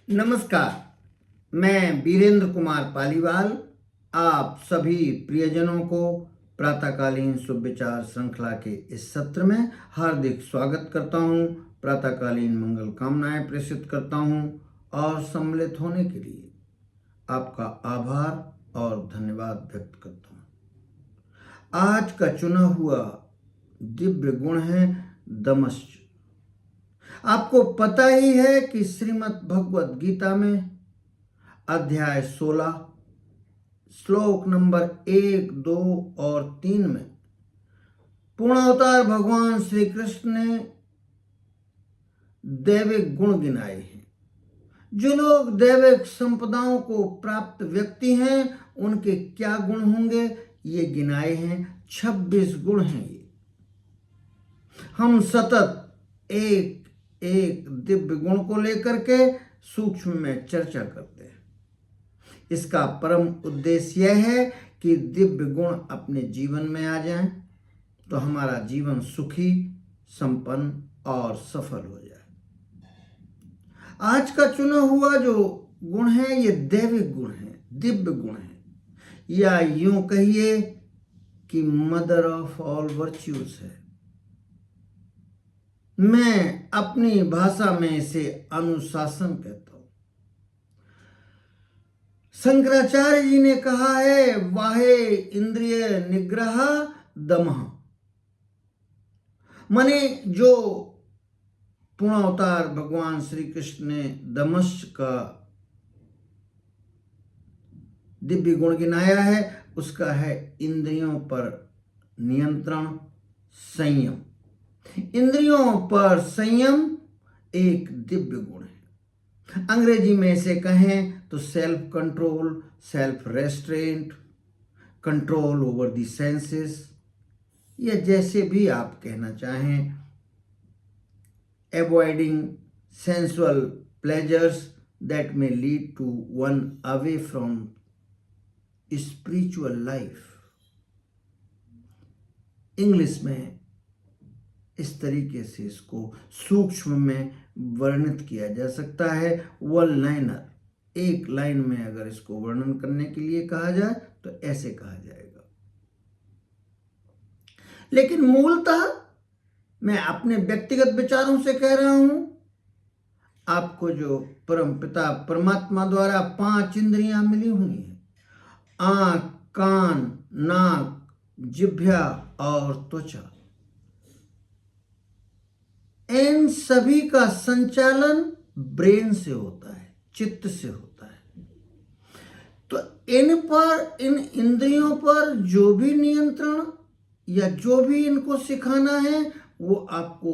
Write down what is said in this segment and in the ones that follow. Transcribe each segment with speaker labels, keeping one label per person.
Speaker 1: नमस्कार, मैं वीरेंद्र कुमार पालीवाल आप सभी प्रियजनों को प्रातःकालीन शुभ विचार श्रृंखला के इस सत्र में हार्दिक स्वागत करता हूं। प्रातःकालीन मंगल कामनाएं प्रेषित करता हूं और सम्मिलित होने के लिए आपका आभार और धन्यवाद व्यक्त करता हूं। आज का चुना हुआ दिव्य गुण है दमश्च। आपको पता ही है कि श्रीमद् भगवत गीता में अध्याय 16 श्लोक नंबर 1, 2 और 3 में पूर्णावतार भगवान श्री कृष्ण ने दैविक गुण गिनाए हैं। जो लोग दैविक संपदाओं को प्राप्त व्यक्ति हैं उनके क्या गुण होंगे, ये गिनाए हैं। 26 गुण हैं ये। हम सतत एक दिव्य गुण को लेकर के सूक्ष्म में चर्चा करते हैं। इसका परम उद्देश्य यह है कि दिव्य गुण अपने जीवन में आ जाएं तो हमारा जीवन सुखी, संपन्न और सफल हो जाए। आज का चुना हुआ जो गुण है ये दैविक गुण है, दिव्य गुण है, या यूं कहिए कि मदर ऑफ ऑल वर्च्यूज है। मैं अपनी भाषा में इसे अनुशासन कहता हूं। शंकराचार्य जी ने कहा है वाहे इंद्रिय निग्रह दमः, माने जो पूर्णावतार भगवान श्री कृष्ण ने दमश्च का दिव्य गुण गिनाया है उसका है इंद्रियों पर नियंत्रण, संयम। इंद्रियों पर संयम एक दिव्य गुण है। अंग्रेजी में इसे कहें तो self control, self restraint, control over the senses, या जैसे भी आप कहना चाहें, avoiding sensual pleasures that may lead to one away from spiritual life. English में इस तरीके से इसको सूक्ष्म में वर्णित किया जा सकता है। वन लाइनर, एक लाइन में अगर इसको वर्णन करने के लिए कहा जाए तो ऐसे कहा जाएगा। लेकिन मूलतः मैं अपने व्यक्तिगत विचारों से कह रहा हूं। आपको जो परम पिता परमात्मा द्वारा 5 इंद्रियां मिली हुई हैं, आंख, कान, नाक, जिह्वा और त्वचा, इन सभी का संचालन ब्रेन से होता है, चित्त से होता है। तो इन इंद्रियों पर जो भी नियंत्रण या जो भी इनको सिखाना है वो आपको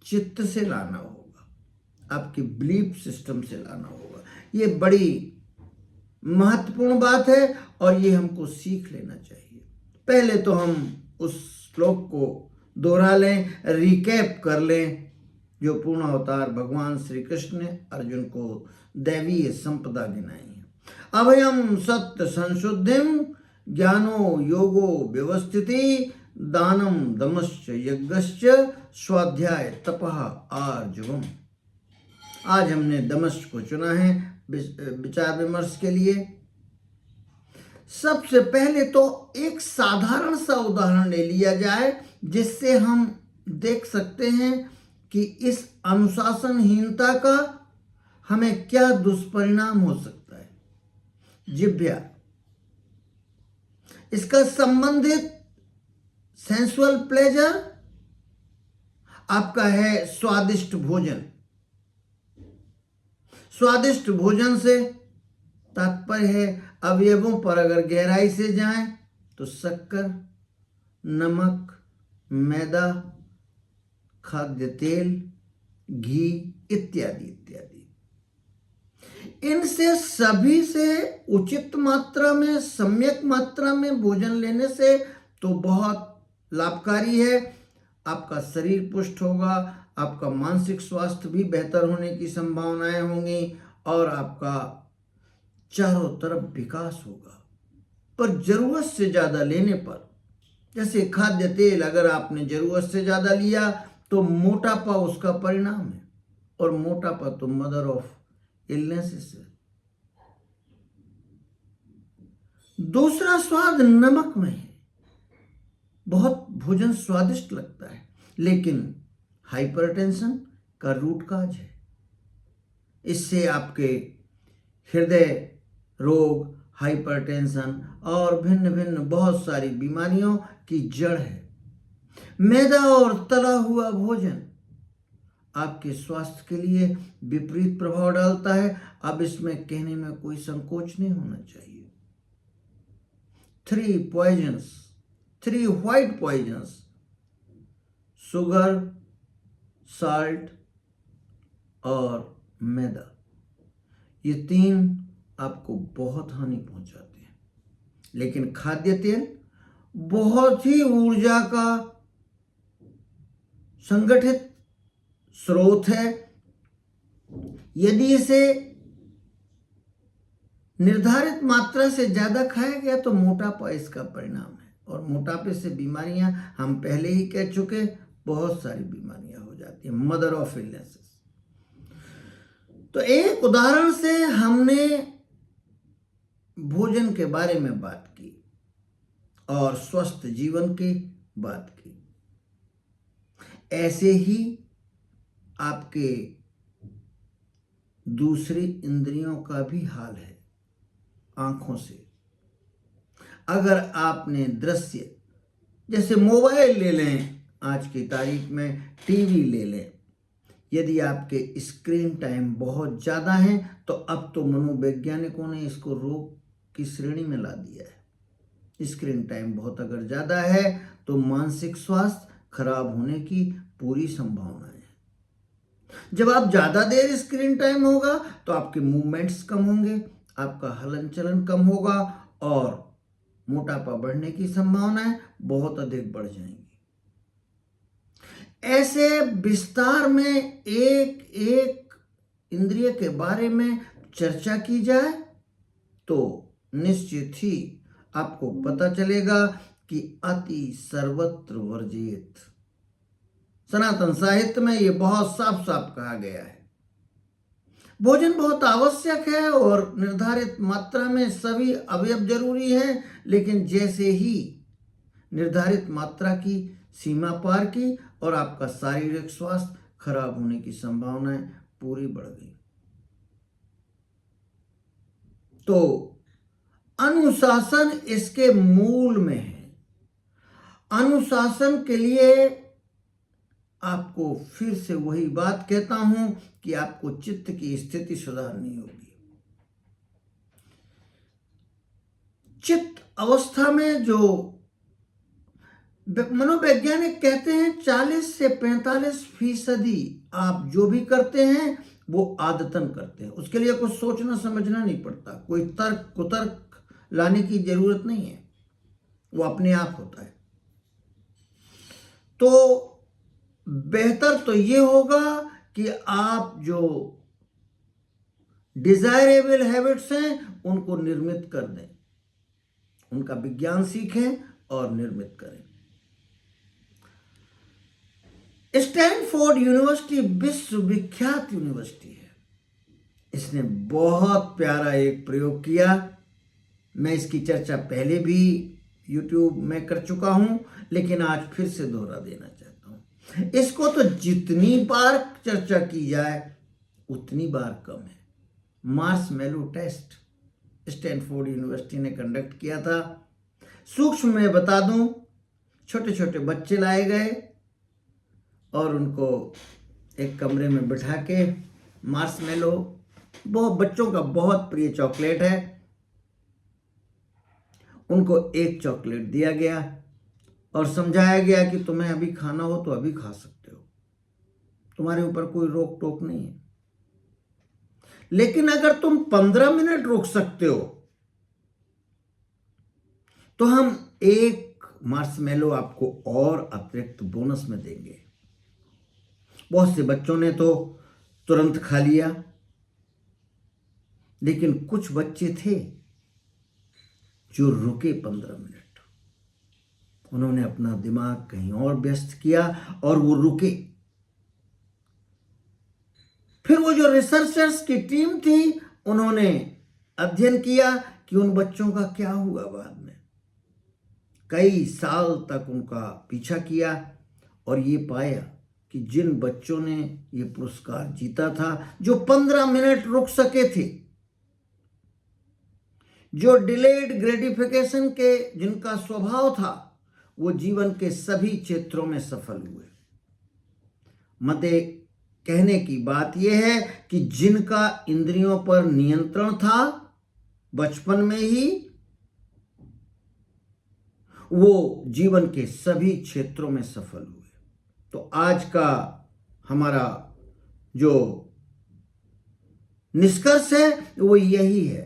Speaker 1: चित्त से लाना होगा, आपकी बिलीफ सिस्टम से लाना होगा। ये बड़ी महत्वपूर्ण बात है और ये हमको सीख लेना चाहिए। पहले तो हम उस श्लोक को दोहरा लें, रिकैप कर लें, जो पूर्णावतार भगवान श्री कृष्ण ने अर्जुन को दैवीय संपदा गिनाई है। अभयम सत्य संशुद्धिम ज्ञानो योगो व्यवस्थिति दानम दमश्च यज्ञश्च स्वाध्याय तपः आर्जवम। आज हमने दमश्च को चुना है विचार विमर्श के लिए। सबसे पहले तो एक साधारण सा उदाहरण ले लिया जाए जिससे हम देख सकते हैं कि इस अनुशासनहीनता का हमें क्या दुष्परिणाम हो सकता है। जिह्वा, इसका संबंधित सेंसुअल प्लेजर आपका है स्वादिष्ट भोजन। स्वादिष्ट भोजन से तात्पर्य है अवयवों पर अगर गहराई से जाएं तो शक्कर, नमक, मैदा, खाद्य तेल, घी इत्यादि इत्यादि। इनसे सभी से उचित मात्रा में, सम्यक मात्रा में भोजन लेने से तो बहुत लाभकारी है। आपका शरीर पुष्ट होगा, आपका मानसिक स्वास्थ्य भी बेहतर होने की संभावनाएं होंगी और आपका चारों तरफ विकास होगा। पर जरूरत से ज्यादा लेने पर, जैसे खाद्य तेल अगर आपने जरूरत से ज्यादा लिया तो मोटापा उसका परिणाम है, और मोटापा तो मदर ऑफ इलनेसेस है। दूसरा स्वाद नमक में है। बहुत भोजन स्वादिष्ट लगता है, लेकिन हाइपरटेंशन का रूट काज है। इससे आपके हृदय रोग, हाइपरटेंशन और भिन्न भिन्न बहुत सारी बीमारियों की जड़ है। मैदा और तला हुआ भोजन आपके स्वास्थ्य के लिए विपरीत प्रभाव डालता है। अब इसमें कहने में कोई संकोच नहीं होना चाहिए। 3 व्हाइट पॉइजन्स, शुगर, साल्ट और मैदा, ये 3 आपको बहुत हानि पहुंचाते हैं। लेकिन खाद्य तेल बहुत ही ऊर्जा का संगठित स्रोत है। यदि इसे निर्धारित मात्रा से ज्यादा खाया गया तो मोटापा इसका परिणाम है, और मोटापे से बीमारियां हम पहले ही कह चुके, बहुत सारी बीमारियां हो जाती हैं, मदर ऑफ इलनेसेस। तो एक उदाहरण से हमने भोजन के बारे में बात की और स्वस्थ जीवन की बात की। ऐसे ही आपके दूसरी इंद्रियों का भी हाल है। आंखों से अगर आपने दृश्य, जैसे मोबाइल ले लें, आज की तारीख में टीवी ले लें, यदि आपके स्क्रीन टाइम बहुत ज़्यादा है तो अब तो मनोवैज्ञानिकों ने इसको रोग की श्रेणी में ला दिया है। स्क्रीन टाइम बहुत अगर ज़्यादा है तो मानसिक स्वास्थ्य खराब होने की पूरी संभावना है। जब आप ज़्यादा देर स्क्रीन टाइम होगा तो आपके मूवमेंट्स कम होंगे, आपका हलन चलन कम होगा और मोटापा बढ़ने की संभावनाएं बहुत अधिक बढ़ जाएंगी। ऐसे विस्तार में एक एक इंद्रिय के बारे में चर्चा की जाए तो निश्चित ही आपको पता चलेगा कि अति सर्वत्र वर्जित। सनातन साहित्य में यह बहुत साफ साफ कहा गया है। भोजन बहुत आवश्यक है और निर्धारित मात्रा में सभी अवयव जरूरी हैं, लेकिन जैसे ही निर्धारित मात्रा की सीमा पार की और आपका शारीरिक स्वास्थ्य खराब होने की संभावनाएं पूरी बढ़ गई। तो अनुशासन इसके मूल में है। अनुशासन के लिए आपको फिर से वही बात कहता हूं कि आपको चित्त की स्थिति सुधारनी होगी। चित्त अवस्था में जो मनोवैज्ञानिक कहते हैं 40 से 45% आप जो भी करते हैं वो आदतन करते हैं। उसके लिए कुछ सोचना समझना नहीं पड़ता, कोई तर्क कुतर्क लाने की जरूरत नहीं है, वो अपने आप होता है। तो बेहतर तो ये होगा कि आप जो डिजायरेबल हैबिट्स हैं उनको निर्मित कर दें, उनका विज्ञान सीखें और निर्मित करें। स्टैनफोर्ड यूनिवर्सिटी विश्वविख्यात यूनिवर्सिटी है। इसने बहुत प्यारा एक प्रयोग किया। मैं इसकी चर्चा पहले भी YouTube में कर चुका हूं, लेकिन आज फिर से दोहरा देना चाहता हूं। इसको तो जितनी बार चर्चा की जाए उतनी बार कम है। मार्शमैलो टेस्ट स्टैनफोर्ड यूनिवर्सिटी ने कंडक्ट किया था। सूक्ष्म में बता दूं, छोटे छोटे बच्चे लाए गए और उनको एक कमरे में बिठा के मार्शमैलो, बहुत बच्चों का बहुत प्रिय चॉकलेट है, उनको एक चॉकलेट दिया गया और समझाया गया कि तुम्हें अभी खाना हो तो अभी खा सकते हो, तुम्हारे ऊपर कोई रोक टोक नहीं है। लेकिन अगर तुम 15 मिनट रोक सकते हो तो हम एक मार्शमैलो आपको और अतिरिक्त बोनस में देंगे। बहुत से बच्चों ने तो तुरंत खा लिया, लेकिन कुछ बच्चे थे जो रुके 15 मिनट। उन्होंने अपना दिमाग कहीं और व्यस्त किया और वो रुके। फिर वो जो रिसर्चर्स की टीम थी, उन्होंने अध्ययन किया कि उन बच्चों का क्या हुआ बाद में। कई साल तक उनका पीछा किया और ये पाया कि जिन बच्चों ने ये पुरस्कार जीता था, जो 15 मिनट रुक सके थे, जो डिलेड ग्रेटिफिकेशन के जिनका स्वभाव था, वो जीवन के सभी क्षेत्रों में सफल हुए। मतलब कहने की बात यह है कि जिनका इंद्रियों पर नियंत्रण था बचपन में ही, वो जीवन के सभी क्षेत्रों में सफल हुए। तो आज का हमारा जो निष्कर्ष है वो यही है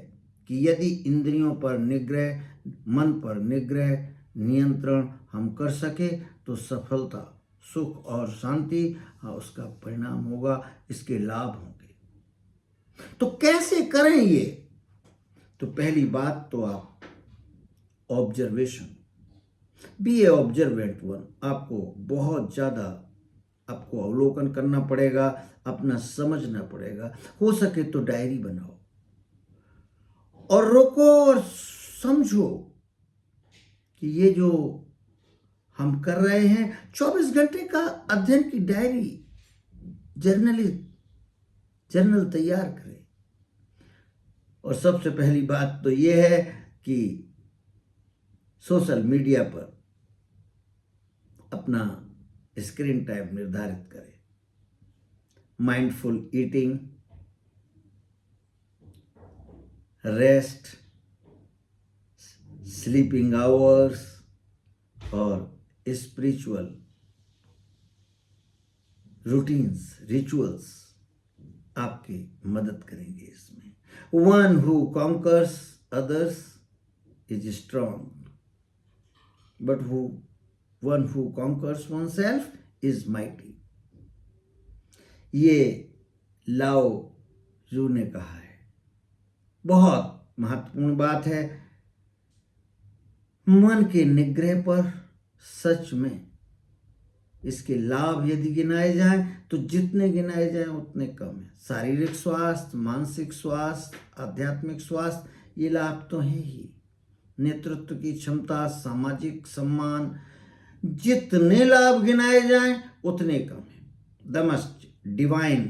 Speaker 1: कि यदि इंद्रियों पर निग्रह, मन पर निग्रह, नियंत्रण हम कर सके तो सफलता, सुख और शांति उसका परिणाम होगा, इसके लाभ होंगे। तो कैसे करें ये? तो पहली बात तो आप ऑब्जर्वेशन, बी ए ऑब्जर्वेंट वन। आपको बहुत ज़्यादा आपको अवलोकन करना पड़ेगा, अपना समझना पड़ेगा। हो सके तो डायरी बनाओ और रोको और समझो कि ये जो हम कर रहे हैं, 24 घंटे का अध्ययन की डायरी, जर्नल तैयार करें। और सबसे पहली बात तो ये है कि सोशल मीडिया पर अपना स्क्रीन टाइम निर्धारित करें। Mindful eating, rest, sleeping hours और स्पिरिचुअल रूटीन्स, रिचुअल्स आपकी मदद करेंगे इसमें। One who conquers others is strong, but one who conquers one self is mighty. ये लाओ जू ने कहा है, बहुत महत्वपूर्ण बात है। मन के निग्रह पर सच में इसके लाभ यदि गिनाए जाएं तो जितने गिनाए जाएं उतने कम है। शारीरिक स्वास्थ्य, मानसिक स्वास्थ्य, आध्यात्मिक स्वास्थ्य, ये लाभ तो है ही। नेतृत्व की क्षमता, सामाजिक सम्मान, जितने लाभ गिनाए जाएं उतने कम है। द मस्ट डिवाइन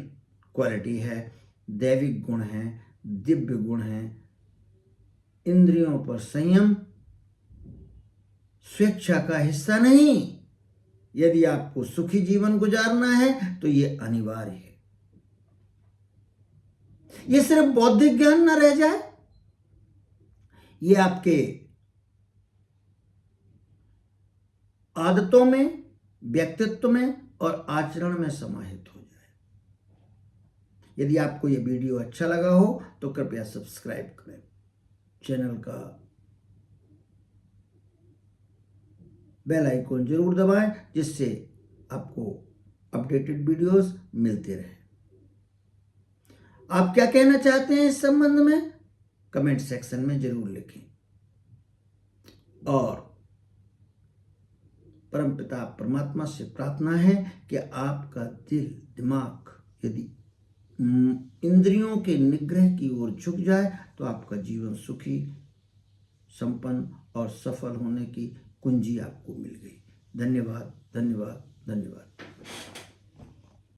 Speaker 1: क्वालिटी है, दैविक गुण है, दिव्य गुण है। इंद्रियों पर संयम स्वेच्छा का हिस्सा नहीं। यदि आपको सुखी जीवन गुजारना है तो ये अनिवार्य है। ये सिर्फ बौद्धिक ज्ञान ना रह जाए, ये आपके आदतों में, व्यक्तित्व में और आचरण में समाहित हो जाए। यदि आपको ये वीडियो अच्छा लगा हो तो कृपया सब्सक्राइब करें, चैनल का बेल आइकन जरूर दबाएं, जिससे आपको अपडेटेड वीडियोस मिलते रहे। आप क्या कहना चाहते हैं इस संबंध में कमेंट सेक्शन में जरूर लिखें। और परमपिता परमात्मा से प्रार्थना है कि आपका दिल, दिमाग यदि इंद्रियों के निग्रह की ओर झुक जाए तो आपका जीवन सुखी, संपन्न और सफल होने की कुंजी आपको मिल गई। धन्यवाद, धन्यवाद, धन्यवाद।